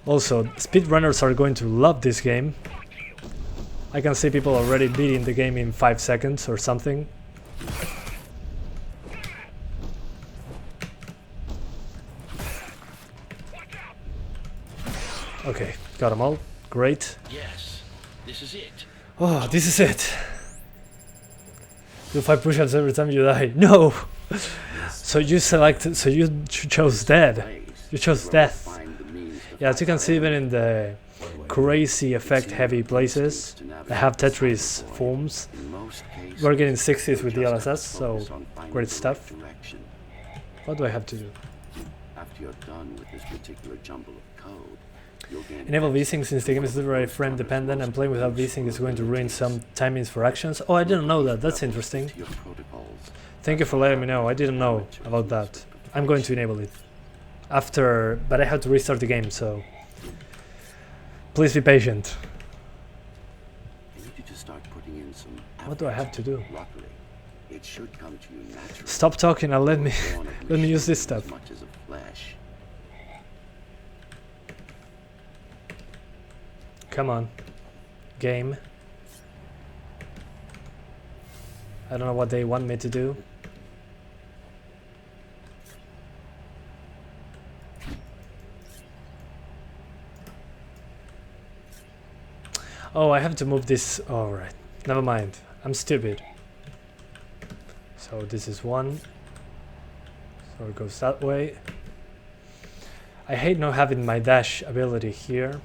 S1: Also, speedrunners are going to love this game. I can see people already beating the game in 5 seconds or something. Okay, got them all. Great.
S2: Yes, this is it.
S1: Oh, this is it. Do 5 push-ups every time you die. No! So you chose dead. You chose death. Yeah, as you can see, even in the crazy effect heavy places that have Tetris forms, we're getting 60s with DLSS, so great stuff. What do I have to do?
S5: After you're done with this particular jumble of code, you'll gain
S1: Enable VSync since the game is literally frame dependent, and playing without VSync is going to ruin some timings for actions. Oh, I didn't know that. That's interesting. Thank you for letting me know. I didn't know about that. I'm going to enable it after, but I have to restart the game, so please be patient. What do I have to do? Stop talking and let me use this stuff. Come on, game. I don't know what they want me to do. Oh, I have to move this. Alright, never mind. I'm stupid. So this is one. So it goes that way. I hate not having my dash ability here.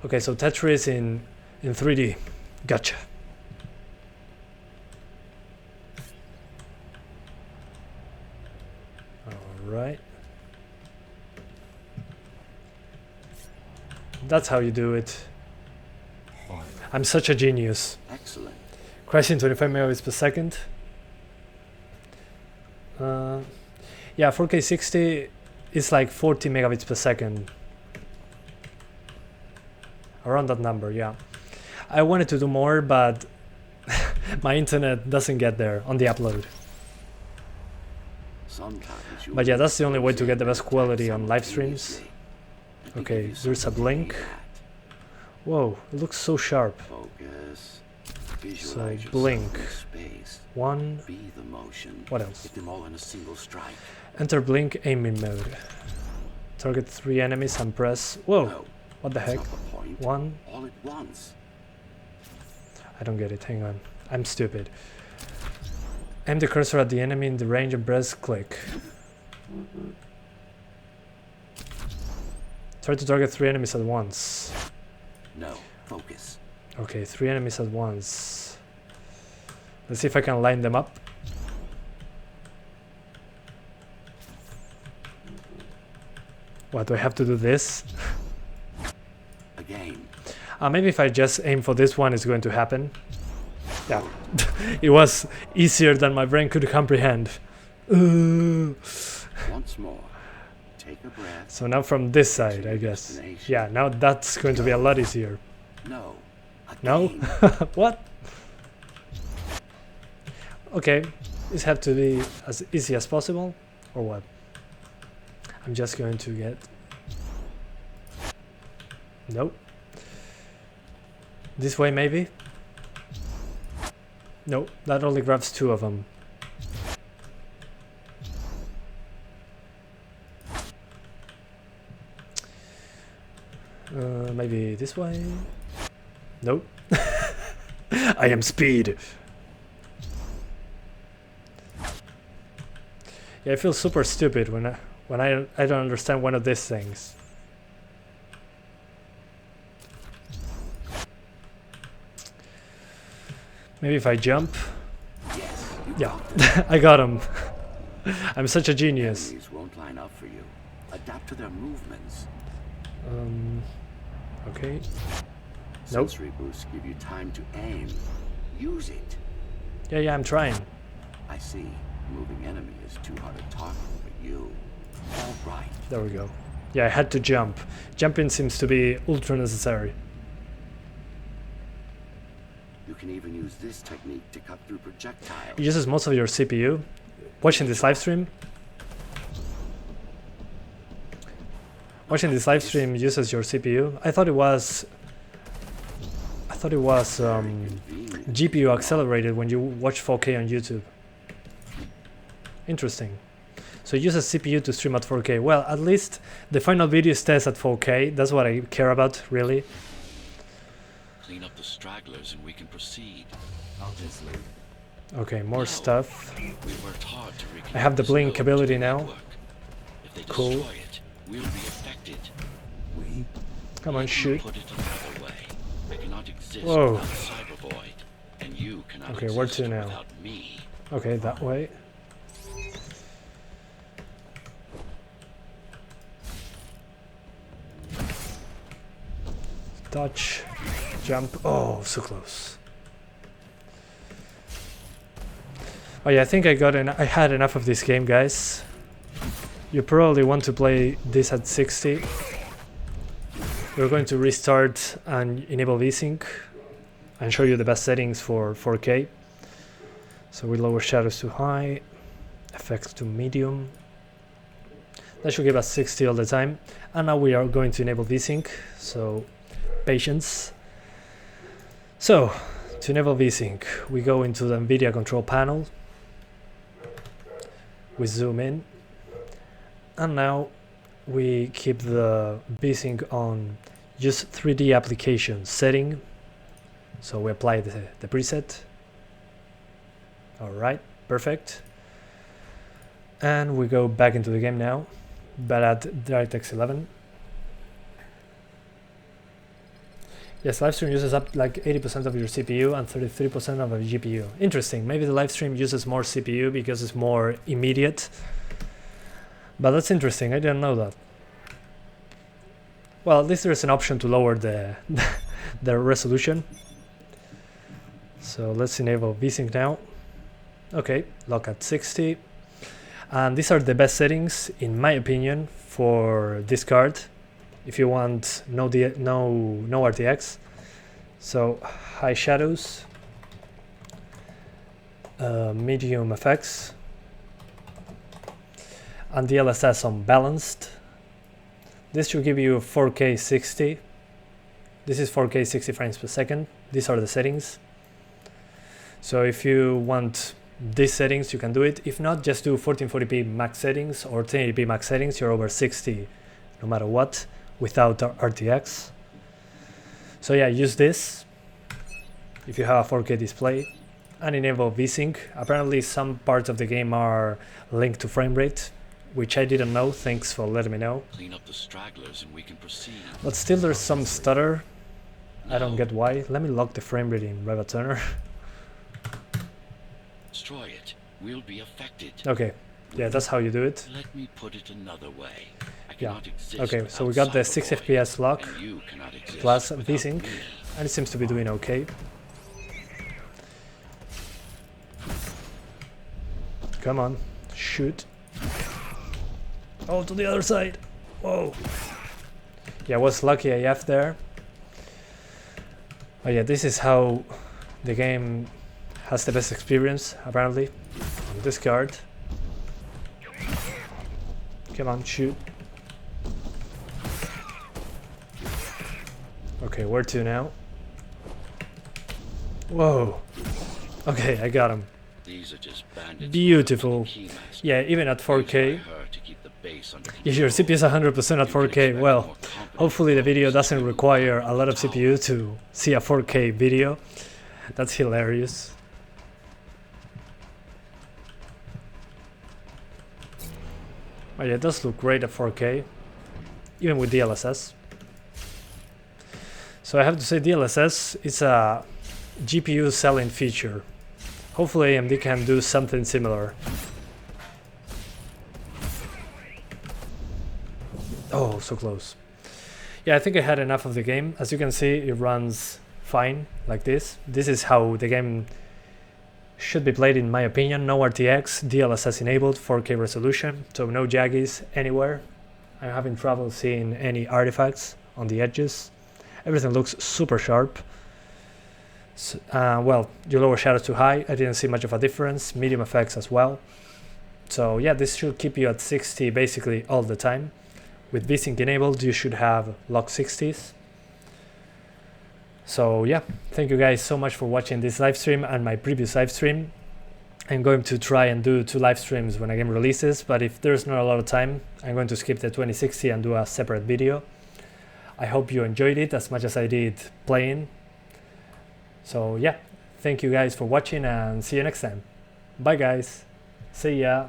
S1: Okay, so Tetris in 3D. Gotcha. Alright. That's how you do it. I'm such a genius.
S5: Excellent.
S1: Crashing 25 megabits per second. Yeah, 4K 60 is like 40 megabits per second. Around that number, yeah. I wanted to do more, but my internet doesn't get there on the upload. But yeah, that's the only way to get the best quality on live streams. Okay, there's a blink. Whoa, it looks so sharp.
S5: Visualize yourself
S1: blink.
S5: in space.
S1: 1.
S5: Be the motion.
S1: What else?
S5: Hit them all in a single strike.
S1: Enter blink aiming mode. Target 3 enemies and press. Whoa!
S5: No,
S1: What the
S5: that's
S1: heck?
S5: not the point.
S1: 1.
S5: All at once.
S1: I don't get it. Hang on. I'm stupid. Aim the cursor at the enemy in the range and press click. Try to target 3 enemies at once.
S5: No, focus.
S1: Okay, 3 enemies at once. Let's see if I can line them up. What, do I have to do this?
S5: Again.
S1: Maybe if I just aim for this one, it's going to happen. Yeah, it was easier than my brain could comprehend.
S5: Once more. Take a breath.
S1: So now from this side, I guess. Yeah, now that's going to be a lot easier.
S5: No.
S1: No?
S5: Again.
S1: What? Okay, this have to be as easy as possible, or what? I'm just going to get... Nope. This way maybe? Nope, that only grabs 2 of them. Maybe this way? Nope. I am speed. Yeah, I feel super stupid when I don't understand one of these things. Maybe if I jump.
S5: Yes, you
S1: Yeah,
S5: got it.
S1: I got him. I'm such a genius.
S5: Enemies won't line up for you. Adapt to their movements.
S1: Okay. Nope.
S5: Sensory boosts give you time to aim. Use it.
S1: Yeah, I'm trying.
S5: I see. Moving enemy is too hard to talk for you. All right.
S1: There we go. Yeah, I had to jump. Jumping seems to be ultra necessary.
S5: You can even use this technique to cut through projectiles.
S1: It uses most of your CPU. Watching this live stream uses your CPU. I thought it was GPU accelerated when you watch 4K on YouTube. Interesting. So it uses CPU to stream at 4K. Well, at least the final video stays at 4K. That's what I care about, really.
S2: Clean up the stragglers and we can proceed.
S5: Obviously.
S1: Okay, more stuff.
S2: We worked hard to reconnect
S1: I have the
S2: this
S1: blink
S2: node
S1: ability
S2: to the
S1: now.
S2: network. If they
S1: Cool.
S2: destroy it, we'll be affected.
S5: We?
S1: Come on,
S2: Let me
S1: shoot.
S2: Put it another way. I cannot exist
S1: Whoa.
S2: without Cyber Void, and you cannot
S1: Okay, where
S2: exist
S1: to now?
S2: without me.
S1: Okay, that way. Dodge, jump. Oh, so close. Oh yeah, I think I had enough of this game, guys. You probably want to play this at 60. We're going to restart and enable VSync and show you the best settings for 4K. So we lower shadows to high, effects to medium. That should give us 60 all the time. And now we are going to enable VSync, so patience. So, to enable VSync, we go into the NVIDIA control panel. We zoom in. And now we keep the VSync on use 3D application setting. So we apply the preset. Alright, perfect. And we go back into the game now, but at DirectX 11. Yes, livestream uses up like 80% of your CPU and 33% of your GPU. Interesting, maybe the livestream uses more CPU because it's more immediate. But that's interesting, I didn't know that. Well, at least there's an option to lower the resolution. So let's enable VSync now. Okay, lock at 60. And these are the best settings, in my opinion, for this card. If you want no RTX. So high shadows, medium effects, and DLSS ON balanced. This should give you 4K 60. This is 4K 60 frames per second. These are the settings. So if you want these settings, you can do it. If not, just do 1440p max settings or 1080p max settings. You're over 60 no matter what without RTX. So yeah, use this if you have a 4K display, and enable VSync. Apparently some parts of the game are linked to frame rate, which I didn't know. Thanks for letting me know.
S2: Clean up the stragglers and we can proceed.
S1: But still there's some stutter. I don't get why. Let me lock the frame rate in RTX.
S2: Destroy it. We'll be affected.
S1: Okay, yeah, that's how you do it.
S2: Let me put it another way. I
S1: Yeah.
S2: cannot exist
S1: Okay, so we got the 6
S2: without
S1: FPS lock
S2: Cyberboy, and you cannot exist
S1: plus
S2: without
S1: VSync,
S2: me.
S1: and it seems to be doing okay. Come on, shoot. Oh, to the other side. Whoa. Yeah, I was lucky AF there. Oh yeah, this is how the game has the best experience, apparently, on this card. Come on, shoot. Okay, where to now? Whoa. Okay, I got him.
S2: These are just bandits.
S1: Beautiful.
S2: Key mask.
S1: Yeah, even at
S2: Used by
S1: 4K.
S2: her to keep the base under
S1: If your
S2: control.
S1: CPU is 100% at
S2: You can
S1: 4K,
S2: expect
S1: well,
S2: more competent
S1: hopefully the video
S2: folks
S1: doesn't
S2: to
S1: require a lot of
S2: power.
S1: CPU to see a 4K video. That's hilarious. Oh yeah, it does look great at 4K, even with DLSS. So I have to say DLSS is a GPU selling feature. Hopefully AMD can do something similar. Oh, so close. Yeah, I think I had enough of the game. As you can see, it runs fine like this. This is how the game should be played in my opinion. No RTX, DLSS enabled, 4K resolution, so no jaggies anywhere. I'm having trouble seeing any artifacts on the edges. Everything looks super sharp. So, well, you lower shadows too high, I didn't see much of a difference. Medium effects as well. So yeah, this should keep you at 60 basically all the time. With VSync enabled, you should have lock 60s. So yeah, thank you guys so much for watching this live stream and my previous live stream. I'm going to try and do 2 live streams when a game releases, but if there's not a lot of time, I'm going to skip the 2060 and do a separate video. I hope you enjoyed it as much as I did playing. So yeah, thank you guys for watching and see you next time. Bye guys. See ya.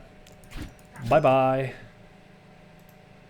S1: Bye bye.